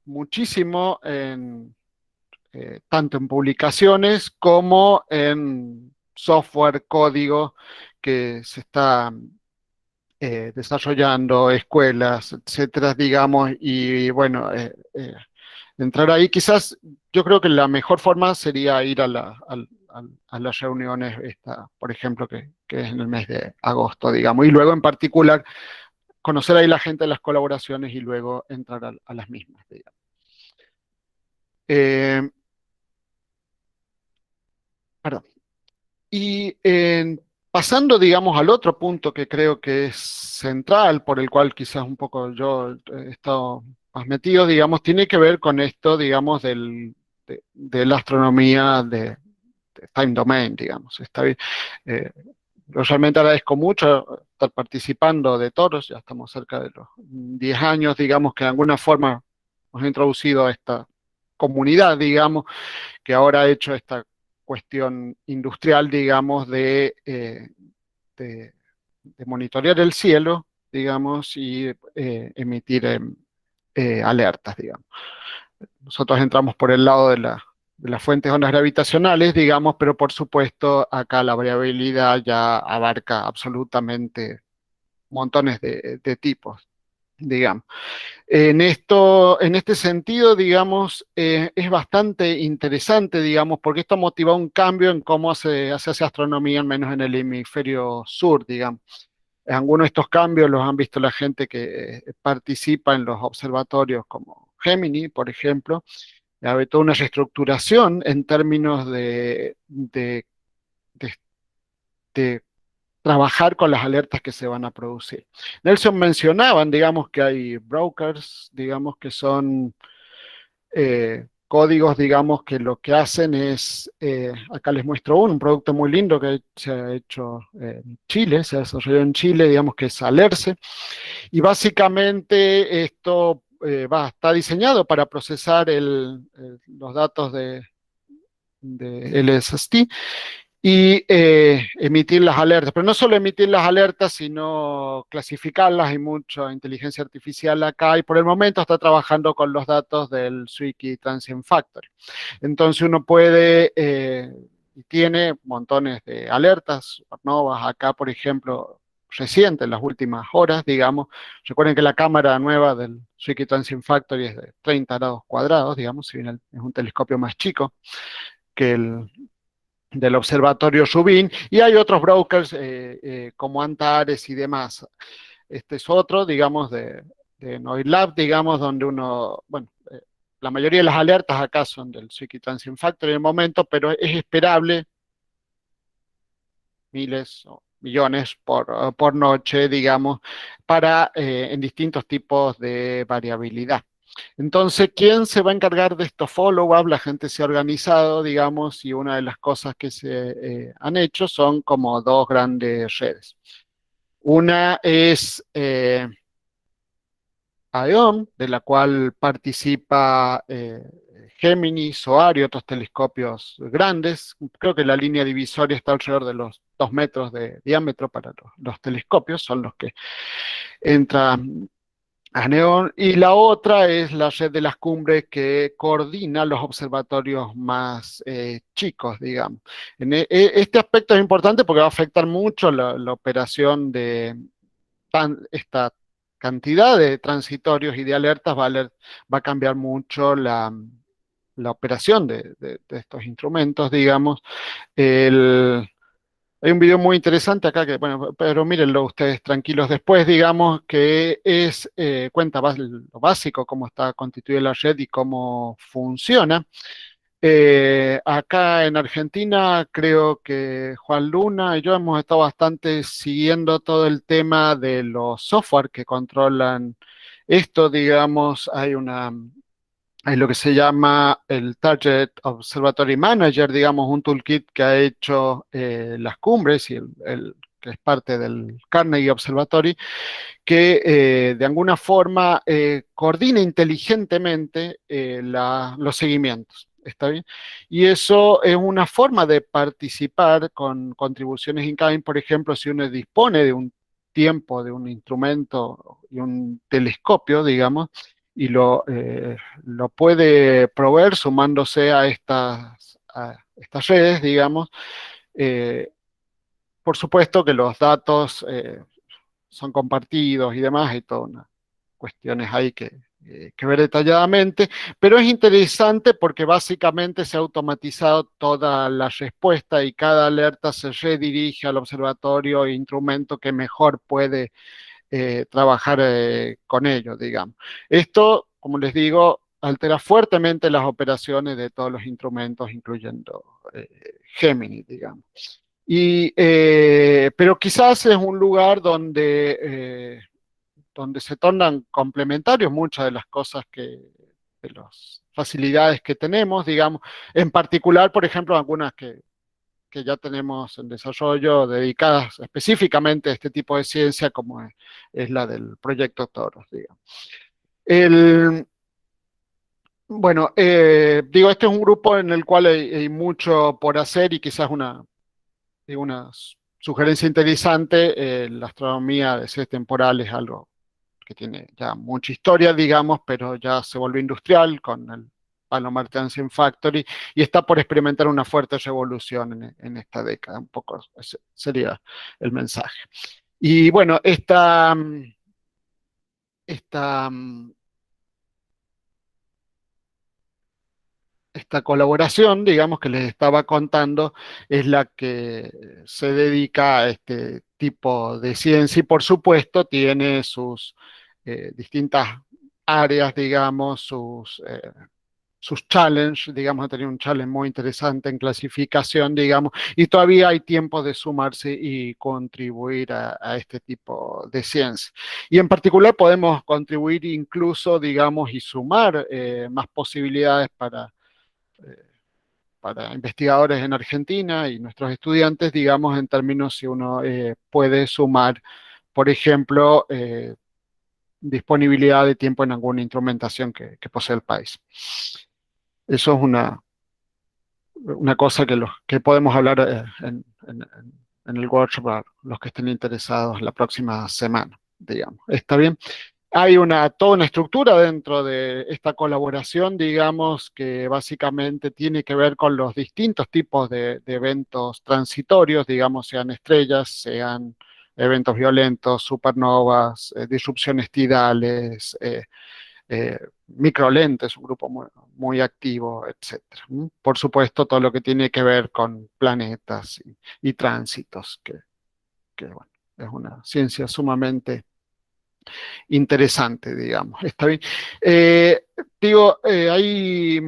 muchísimo tanto en publicaciones como en software, código que se está desarrollando, escuelas, etcétera, digamos, y bueno, entrar ahí quizás, yo creo que la mejor forma sería ir a las reuniones, por ejemplo, que es en el mes de agosto, digamos, y luego en particular conocer ahí la gente de las colaboraciones y luego entrar a las mismas, digamos. Eh, perdón. Y pasando, digamos, al otro punto que creo que es central, por el cual quizás un poco yo he estado más metido, digamos, tiene que ver con esto, digamos, de la astronomía de time domain, digamos. Está bien. Yo realmente agradezco mucho estar participando de Toros, ya estamos cerca de los 10 años, digamos, que de alguna forma nos ha introducido a esta comunidad, digamos, que ahora ha hecho esta cuestión industrial, digamos, de- de monitorear el cielo, digamos, y emitir alertas, digamos. Nosotros entramos por el lado de las fuentes de ondas gravitacionales, digamos, pero por supuesto acá la variabilidad ya abarca absolutamente montones de tipos, digamos. En este sentido, digamos, es bastante interesante, digamos, porque esto ha motivado un cambio en cómo se hace astronomía, al menos en el hemisferio sur, digamos. Algunos de estos cambios los han visto la gente que participa en los observatorios como Gemini, por ejemplo. Ha habido toda una reestructuración en términos de- de trabajar con las alertas que se van a producir. Nelson mencionaban, digamos, que hay brokers, digamos, que son códigos, digamos, que lo que hacen es, acá les muestro un producto muy lindo que se ha hecho en Chile, se ha desarrollado en Chile, digamos, que es Alerce, y básicamente esto está diseñado para procesar los datos de LSST y emitir las alertas, pero no solo emitir las alertas, sino clasificarlas. Hay mucha inteligencia artificial acá y por el momento está trabajando con los datos del Zwicky Transient Factor. Entonces uno puede y tiene montones de alertas, supernovas, acá por ejemplo, reciente, en las últimas horas, digamos. Recuerden que la cámara nueva del Zwicky Transient Factor es de 30 grados cuadrados, digamos, si bien es un telescopio más chico que el del observatorio Rubin, y hay otros brokers como Antares y demás. Este es otro, digamos, de Noilab, digamos, donde uno, bueno, la mayoría de las alertas acá son del Zwicky Transient Factor en el momento, pero es esperable miles o millones por noche, digamos, para en distintos tipos de variabilidad. Entonces, ¿quién se va a encargar de estos follow-up? La gente se ha organizado, digamos, y una de las cosas que se han hecho son como dos grandes redes. Una es AEON, de la cual participa Gemini, SOAR y otros telescopios grandes. Creo que la línea divisoria está alrededor de los 2 metros de diámetro para los telescopios, son los que entran a NEON. Y la otra es la red de las cumbres que coordina los observatorios más chicos, digamos. Este aspecto es importante porque va a afectar mucho la operación de esta cantidad de transitorios y de alertas, va a cambiar mucho la operación de estos instrumentos, digamos. Hay un video muy interesante acá que, bueno, pero mírenlo ustedes tranquilos después, digamos, que cuenta lo básico, cómo está constituida la red y cómo funciona. Acá en Argentina creo que Juan Luna y yo hemos estado bastante siguiendo todo el tema de los software que controlan esto, digamos, hay hay lo que se llama el Target Observatory Manager, digamos, un toolkit que ha hecho las cumbres y que es parte del Carnegie Observatory, que de alguna forma coordina inteligentemente los seguimientos. ¿Está bien? Y eso es una forma de participar con contribuciones in-kind. Por ejemplo, si uno dispone de un tiempo, de un instrumento y un telescopio, digamos, y lo puede proveer sumándose a estas redes, digamos. eh, por supuesto que los datos son compartidos y demás, hay todas unas cuestiones ahí que ver detalladamente, pero es interesante porque básicamente se ha automatizado toda la respuesta y cada alerta se redirige al observatorio e instrumento que mejor puede trabajar con ellos, digamos. Esto, como les digo, altera fuertemente las operaciones de todos los instrumentos, incluyendo Gemini, digamos. Pero quizás es un lugar donde se tornan complementarios muchas de las cosas de las facilidades que tenemos, digamos, en particular, por ejemplo, algunas que ya tenemos en desarrollo dedicadas específicamente a este tipo de ciencia, como es la del proyecto Toros, digamos. Bueno, digo, este es un grupo en el cual hay mucho por hacer y quizás una sugerencia interesante. La astronomía de series temporales es algo que tiene ya mucha historia, digamos, pero ya se volvió industrial con el Palomar Transient Factory y está por experimentar una fuerte revolución en esta década. Un poco ese sería el mensaje. Y bueno, esta, esta colaboración, digamos, que les estaba contando, es la que se dedica a este tipo de ciencia y, por supuesto, tiene sus distintas áreas, digamos, sus challenges, digamos, ha tenido un challenge muy interesante en clasificación, digamos, y todavía hay tiempo de sumarse y contribuir a este tipo de ciencia. Y en particular podemos contribuir incluso, digamos, y sumar más posibilidades para investigadores en Argentina y nuestros estudiantes, digamos, en términos si uno puede sumar, por ejemplo, disponibilidad de tiempo en alguna instrumentación que posee el país. Eso es una cosa que podemos hablar en el workshop a los que estén interesados la próxima semana, digamos. ¿Está bien? Hay toda una estructura dentro de esta colaboración, digamos, que básicamente tiene que ver con los distintos tipos de eventos transitorios, digamos, sean estrellas, sean eventos violentos, supernovas, disrupciones tidales, microlentes, un grupo muy activo, etcétera. Por supuesto, todo lo que tiene que ver con planetas y tránsitos, bueno, es una ciencia sumamente interesante, digamos. Está bien. Digo, ahí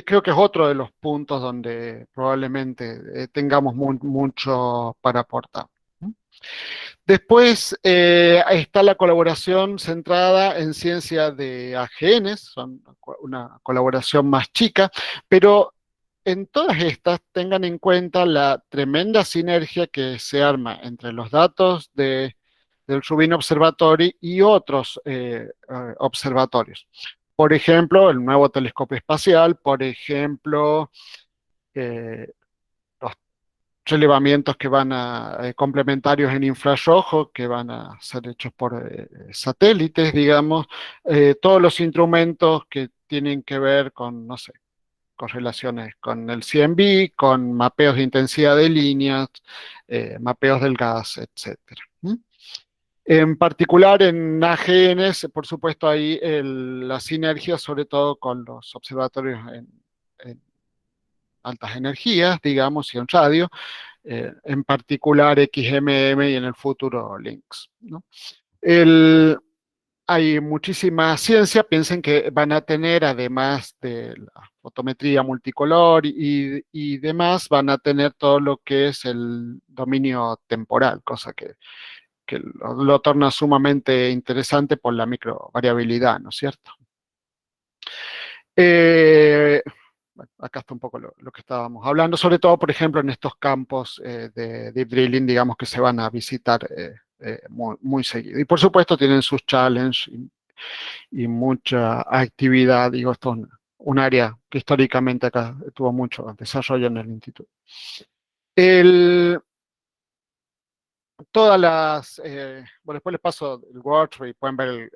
creo que es otro de los puntos donde probablemente tengamos mucho para aportar. Después está la colaboración centrada en ciencia de AGN, son una colaboración más chica, pero en todas estas tengan en cuenta la tremenda sinergia que se arma entre los datos del Rubin Observatory y otros observatorios. Por ejemplo, el nuevo telescopio espacial, por ejemplo, los relevamientos que complementarios en infrarrojo, que van a ser hechos por satélites, digamos, todos los instrumentos que tienen que ver con, no sé, correlaciones con el CMB, con mapeos de intensidad de líneas, mapeos del gas, etcétera. En particular en AGN, por supuesto, hay la sinergia, sobre todo con los observatorios en altas energías, digamos, y en radio, en particular XMM y en el futuro LINX, ¿no? Hay muchísima ciencia, piensen que van a tener, además de la fotometría multicolor y demás, van a tener todo lo que es el dominio temporal, cosa que lo torna sumamente interesante por la microvariabilidad, ¿no es cierto? Bueno, acá está un poco lo que estábamos hablando, sobre todo, por ejemplo, en estos campos de deep drilling, digamos, que se van a visitar muy, muy seguido. Y por supuesto tienen sus challenges y mucha actividad. Digo, esto es un área que históricamente acá tuvo mucho desarrollo en el instituto. Todas las, bueno, después les paso el workshop y pueden ver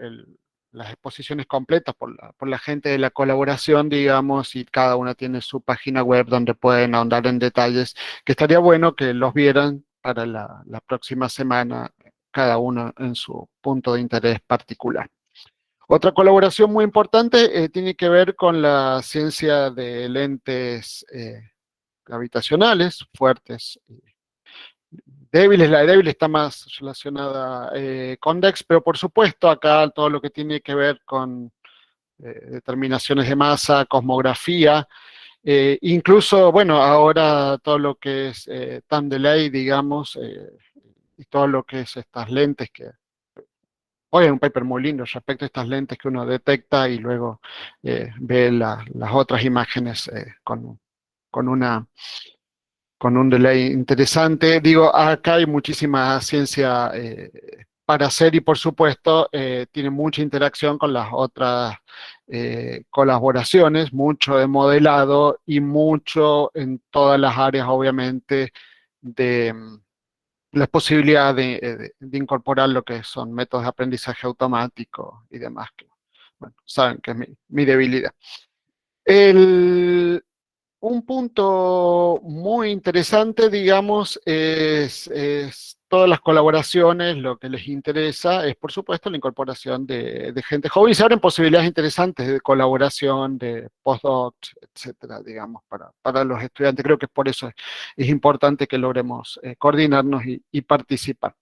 las exposiciones completas por la gente de la colaboración, digamos, y cada una tiene su página web donde pueden ahondar en detalles, que estaría bueno que los vieran para la próxima semana, cada uno en su punto de interés particular. Otra colaboración muy importante tiene que ver con la ciencia de lentes gravitacionales fuertes débiles. La de débil está más relacionada con DEX, pero por supuesto acá todo lo que tiene que ver con determinaciones de masa, cosmografía, incluso, bueno, ahora todo lo que es time delay, digamos, y todo lo que es estas lentes que... Hoy hay un paper muy lindo respecto a estas lentes que uno detecta y luego ve las otras imágenes con una con un delay interesante. Digo, acá hay muchísima ciencia para hacer y por supuesto tiene mucha interacción con las otras colaboraciones, mucho de modelado y mucho en todas las áreas, obviamente, de la posibilidad de incorporar lo que son métodos de aprendizaje automático y demás, que, bueno, saben que es mi debilidad. Un punto muy interesante, digamos, es todas las colaboraciones, lo que les interesa es, por supuesto, la incorporación de gente joven y se abren posibilidades interesantes de colaboración, de postdocs, etcétera, digamos, para los estudiantes. Creo que por eso es importante que logremos coordinarnos y participar.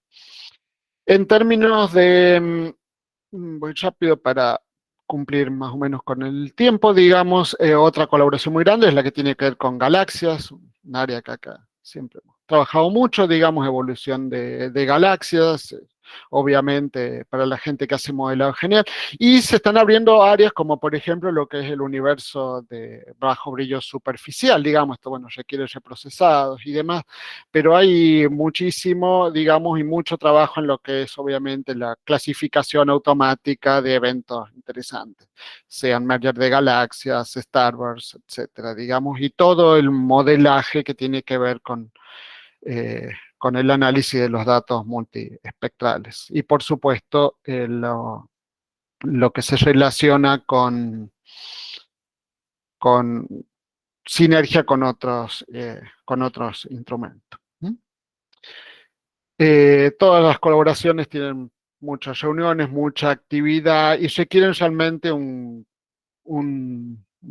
En términos de, voy rápido para cumplir más o menos con el tiempo, digamos, otra colaboración muy grande es la que tiene que ver con galaxias, un área que acá siempre hemos trabajado mucho, digamos, evolución de galaxias, obviamente para la gente que hace modelado genial, y se están abriendo áreas como por ejemplo lo que es el universo de bajo brillo superficial, digamos, esto bueno, requiere reprocesados y demás, pero hay muchísimo, digamos, y mucho trabajo en lo que es obviamente la clasificación automática de eventos interesantes, sean merger de galaxias, Star Wars, etcétera, digamos, y todo el modelaje que tiene que ver con el análisis de los datos multiespectrales. Y por supuesto, lo que se relaciona con sinergia con otros instrumentos. Todas las colaboraciones tienen muchas reuniones, mucha actividad y requieren realmente una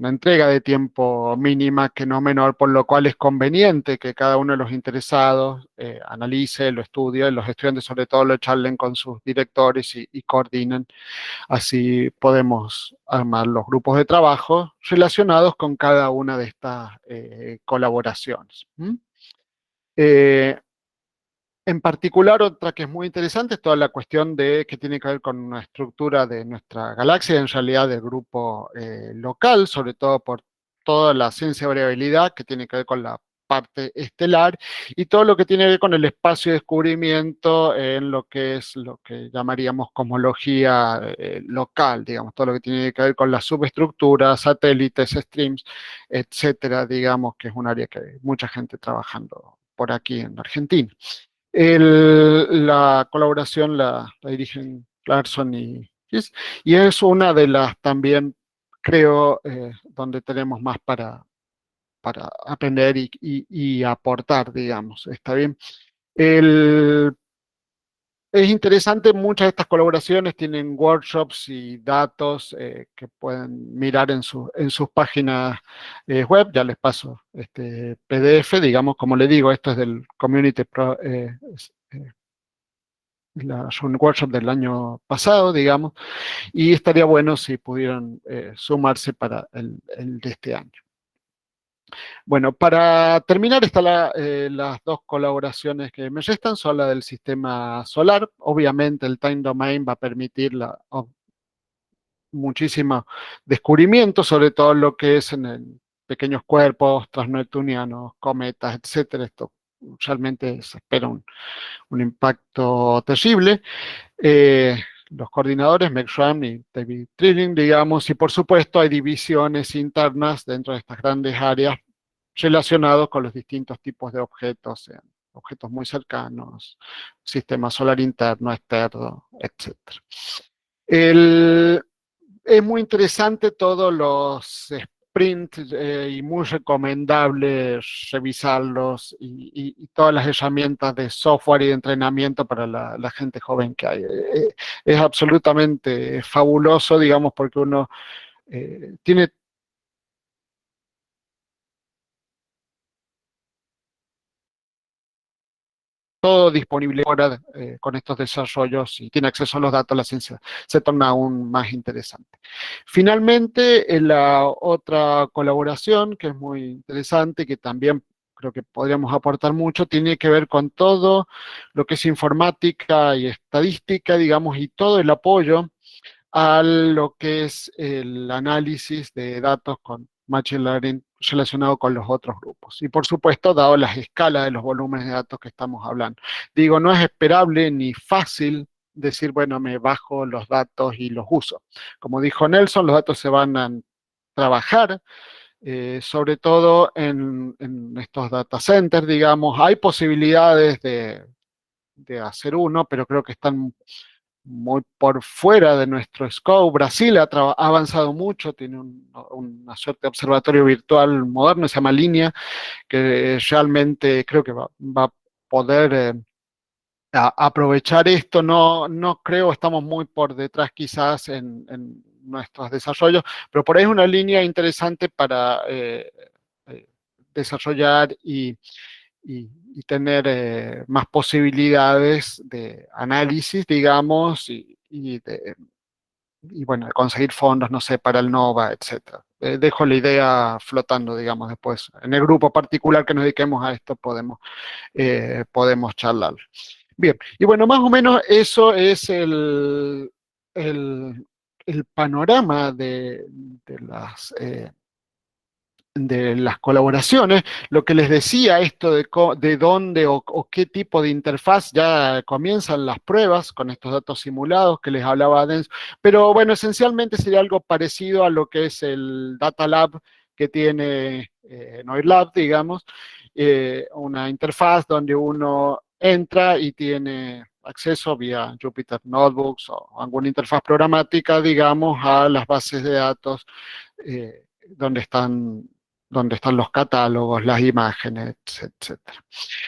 entrega de tiempo mínima que no menor, por lo cual es conveniente que cada uno de los interesados analice, lo estudie, los estudiantes sobre todo lo charlen con sus directores y coordinen. Así podemos armar los grupos de trabajo relacionados con cada una de estas colaboraciones. En particular, otra que es muy interesante es toda la cuestión que tiene que ver con una estructura de nuestra galaxia, en realidad del grupo local, sobre todo por toda la ciencia de variabilidad que tiene que ver con la parte estelar y todo lo que tiene que ver con el espacio de descubrimiento en lo que es lo que llamaríamos cosmología local, digamos, todo lo que tiene que ver con las subestructuras, satélites, streams, etcétera, digamos, que es un área que hay mucha gente trabajando por aquí en Argentina. La colaboración la dirigen Clarkson y Gis, y es una de las también, creo, donde tenemos más para aprender y aportar, digamos. ¿Está bien? Es interesante, muchas de estas colaboraciones tienen workshops y datos que pueden mirar en sus páginas web. Ya les paso este PDF, digamos, como le digo, esto es del Community un workshop del año pasado, digamos, y estaría bueno si pudieran sumarse para el de este año. Bueno, para terminar, están las dos colaboraciones que me restan, son la del sistema solar. Obviamente el time domain va a permitir muchísimo descubrimiento, sobre todo lo que es en el pequeños cuerpos transneptunianos, cometas, etcétera. Esto realmente se espera un impacto terrible. Los coordinadores, Meg Schramm y David Trilling, digamos, y por supuesto hay divisiones internas dentro de estas grandes áreas relacionados con los distintos tipos de objetos, sean objetos muy cercanos, sistema solar interno, externo, etc. Es muy interesante todos los sprints y muy recomendable revisarlos y todas las herramientas de software y de entrenamiento para la gente joven que hay. Es absolutamente fabuloso, digamos, porque uno tiene todo disponible ahora con estos desarrollos y tiene acceso a los datos, la ciencia se torna aún más interesante. Finalmente, la otra colaboración que es muy interesante, que también creo que podríamos aportar mucho, tiene que ver con todo lo que es informática y estadística, digamos, y todo el apoyo a lo que es el análisis de datos con Machine Learning relacionado con los otros grupos. Y por supuesto, dado las escalas de los volúmenes de datos que estamos hablando. Digo, no es esperable ni fácil decir, bueno, me bajo los datos y los uso. Como dijo Nelson, los datos se van a trabajar, sobre todo en estos data centers, digamos. Hay posibilidades de hacer uno, pero creo que están muy por fuera de nuestro scope. Brasil ha avanzado mucho, tiene una suerte de observatorio virtual moderno, se llama Línea, que realmente creo que va a poder aprovechar esto. No creo, estamos muy por detrás quizás en nuestros desarrollos, pero por ahí es una línea interesante para eh, desarrollar y tener más posibilidades de análisis, digamos, y bueno, de conseguir fondos, no sé, para el NOVA, etcétera. Dejo la idea flotando, digamos, después. En el grupo particular que nos dediquemos a esto podemos charlar. Bien, y bueno, más o menos eso es el, el panorama de las colaboraciones. Lo que les decía, esto de dónde o qué tipo de interfaz, ya comienzan las pruebas con estos datos simulados que les hablaba Denso, pero bueno, esencialmente sería algo parecido a lo que es el Data Lab que tiene Noir digamos, una interfaz donde uno entra y tiene acceso vía Jupyter Notebooks o alguna interfaz programática, digamos, a las bases de datos donde están los catálogos, las imágenes, etcétera.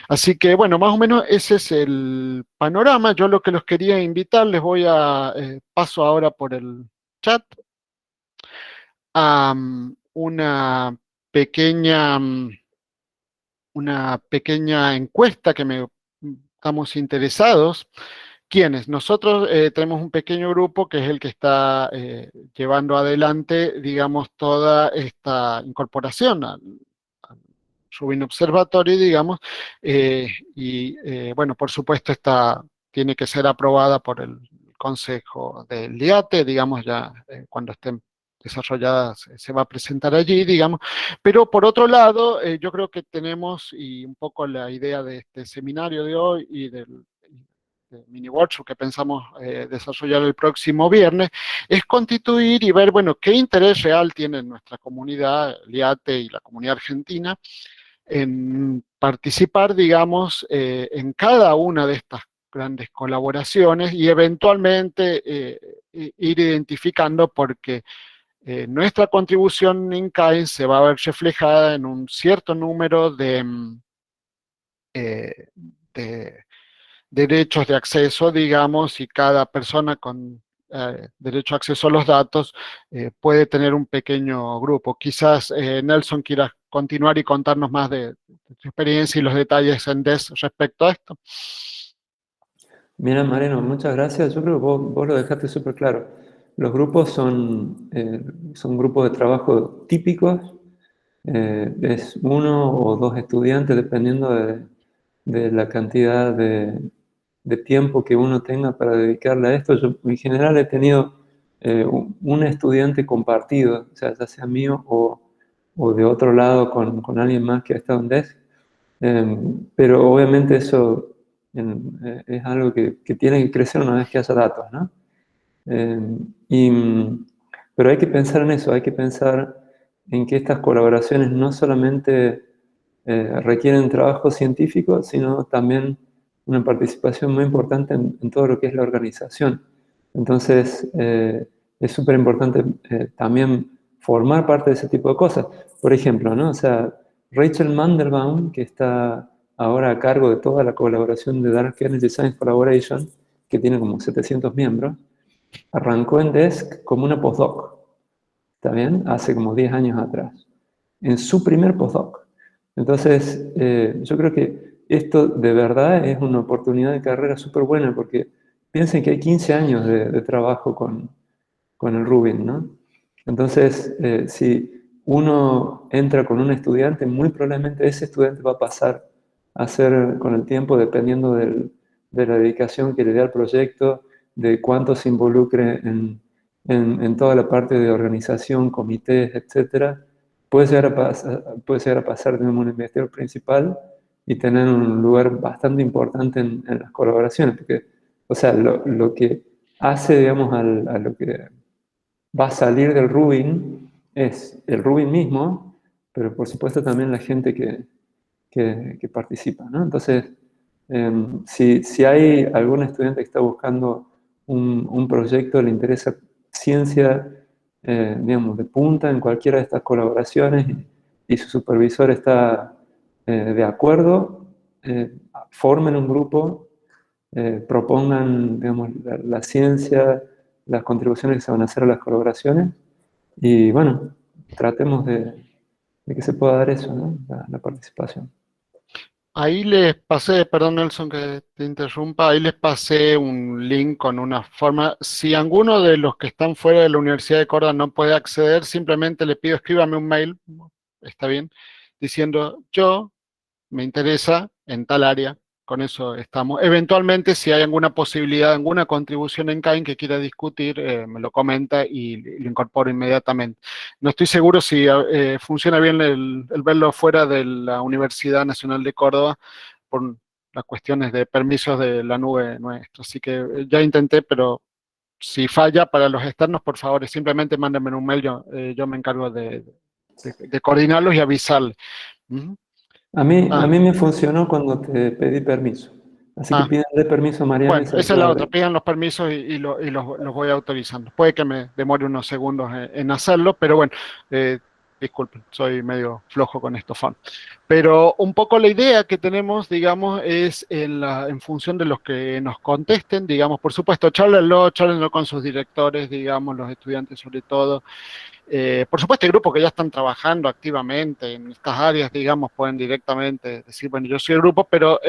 Así que, bueno, más o menos ese es el panorama. Yo lo que los quería invitar, les voy a paso ahora por el chat a pequeña, una pequeña encuesta que estamos interesados. ¿Quiénes? Nosotros tenemos un pequeño grupo que es el que está llevando adelante, digamos, toda esta incorporación al Rubin Observatory, digamos, bueno, por supuesto, tiene que ser aprobada por el Consejo del IATE, digamos, ya cuando estén desarrolladas se va a presentar allí, digamos, pero por otro lado, yo creo que tenemos, y un poco la idea de este seminario de hoy y del mini workshop que pensamos desarrollar el próximo viernes, es constituir y ver, bueno, qué interés real tiene nuestra comunidad, el IATE y la comunidad argentina, en participar, digamos, en cada una de estas grandes colaboraciones y eventualmente ir identificando porque nuestra contribución en CAIN se va a ver reflejada en un cierto número eh, de derechos de acceso, digamos, y cada persona con derecho a acceso a los datos puede tener un pequeño grupo. Quizás Nelson quiera continuar y contarnos más de su experiencia y los detalles en DES respecto a esto. Mira, Mariano, muchas gracias. Yo creo que vos lo dejaste súper claro. Los grupos son grupos de trabajo típicos. Es uno o dos estudiantes, dependiendo de la cantidad de tiempo que uno tenga para dedicarle a esto. Yo, en general, he tenido un estudiante compartido, o sea, ya sea mío o de otro lado con alguien más que ha estado en Desk. Pero obviamente eso es algo que tiene que crecer una vez que haya datos, ¿no? Eh, pero hay que pensar en eso, hay que pensar en que estas colaboraciones no solamente requieren trabajo científico, sino también una participación muy importante en todo lo que es la organización. Entonces, es súper importante también formar parte de ese tipo de cosas. Por ejemplo, ¿no? O sea, Rachel Mandelbaum, que está ahora a cargo de toda la colaboración de Dark Energy Science Collaboration, que tiene como 700 miembros, arrancó en Desk como una postdoc, ¿está bien? Hace como 10 años atrás, en su primer postdoc. Entonces, yo creo que esto de verdad es una oportunidad de carrera súper buena, porque piensen que hay 15 años de trabajo con el Rubin, ¿no? Entonces, si uno entra con un estudiante, muy probablemente ese estudiante va a pasar a ser con el tiempo, dependiendo de la dedicación que le dé al proyecto, de cuánto se involucre en toda la parte de organización, comités, etcétera, puede llegar a pasar de un investigador principal y tener un lugar bastante importante en las colaboraciones, porque, o sea, lo que hace, digamos, a lo que va a salir del Rubin es el Rubin mismo, pero por supuesto también la gente que participa, ¿no? Entonces, si hay algún estudiante que está buscando un proyecto, le interesa ciencia, digamos, de punta en cualquiera de estas colaboraciones y su supervisor está de acuerdo, formen un grupo, propongan, digamos, la ciencia, las contribuciones que se van a hacer a las colaboraciones y, bueno, tratemos de que se pueda dar eso, ¿no? La participación. Ahí les pasé, perdón Nelson que te interrumpa, ahí les pasé un link con una forma. Si alguno de los que están fuera de la Universidad de Córdoba no puede acceder, simplemente le pido escríbame un mail, está bien, diciendo yo me interesa en tal área, con eso estamos. Eventualmente, si hay alguna posibilidad, alguna contribución en Kain que quiera discutir, me lo comenta y lo incorporo inmediatamente. No estoy seguro si funciona bien el verlo fuera de la Universidad Nacional de Córdoba por las cuestiones de permisos de la nube nuestra. Así que ya intenté, pero si falla para los externos, por favor, simplemente mándenme un mail, yo me encargo de coordinarlos y avisarles. Ujú. A Ah, mí me funcionó cuando te pedí permiso. Así que ah. pídanle permiso a Mariana y Bueno, se le esa es puede la otra. abrir. Pidan los permisos y los voy autorizando. Puede que me demore unos segundos en hacerlo, pero bueno, disculpen, soy medio flojo con esto, fan. Pero un poco la idea que tenemos, digamos, es en función de los que nos contesten, digamos, por supuesto, charlenlo con sus directores, digamos, los estudiantes sobre todo. Por supuesto, hay grupos que ya están trabajando activamente en estas áreas, digamos, pueden directamente decir, bueno, yo soy el grupo, pero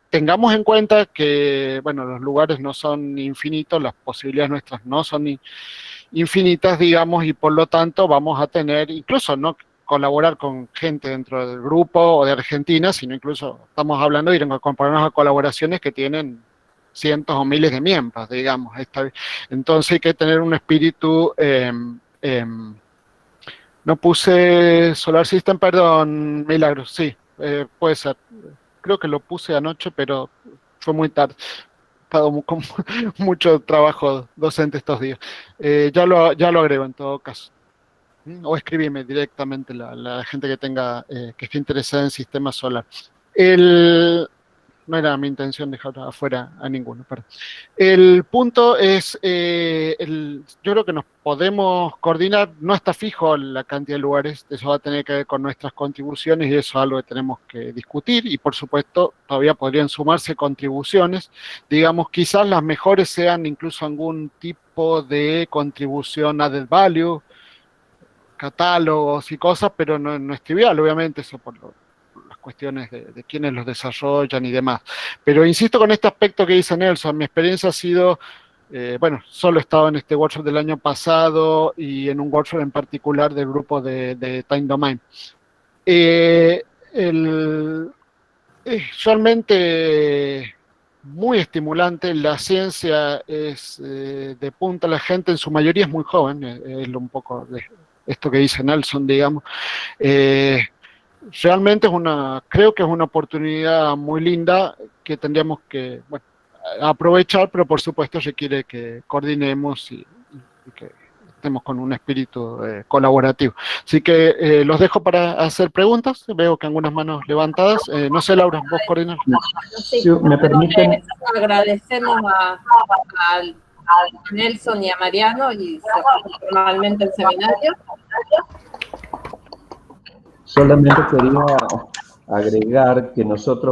tengamos en cuenta que, bueno, los lugares no son infinitos, las posibilidades nuestras no son infinitas, digamos, y por lo tanto vamos a tener, incluso no colaborar con gente dentro del grupo o de Argentina, sino incluso estamos hablando de ir a compararnos a colaboraciones que tienen cientos o miles de miembros, digamos. Entonces hay que tener un espíritu no puse Solar System, perdón, Milagros, sí, puede ser. Creo que lo puse anoche, pero fue muy tarde. He estado con mucho trabajo docente estos días. Ya lo agrego en todo caso. O escribime directamente la gente que tenga, que esté interesada en sistemas solar. El, no era mi intención dejar afuera a ninguno, perdón. El punto es, yo creo que nos podemos coordinar, no está fijo la cantidad de lugares, eso va a tener que ver con nuestras contribuciones y eso es algo que tenemos que discutir y por supuesto todavía podrían sumarse contribuciones, digamos, quizás las mejores sean incluso algún tipo de contribución added value, catálogos y cosas, pero no es trivial, obviamente, eso por las cuestiones de quienes los desarrollan y demás. Pero insisto con este aspecto que dice Nelson, mi experiencia ha sido, bueno, solo he estado en este workshop del año pasado y en un workshop en particular del grupo de Time Domain. Eh, el, Usualmente muy estimulante. La ciencia es de punta, la gente en su mayoría es muy joven, es un poco de esto que dice Nelson, digamos. Realmente creo que es una oportunidad muy linda que tendríamos que, bueno, aprovechar, pero por supuesto requiere que coordinemos y que estemos con un espíritu colaborativo. Así que los dejo para hacer preguntas. Veo que algunas manos levantadas. No sé, Laura, vos coordinas. Sí, me permiten. Agradecemos a Nelson y a Mariano y formalmente el seminario. Solamente quería agregar que nosotros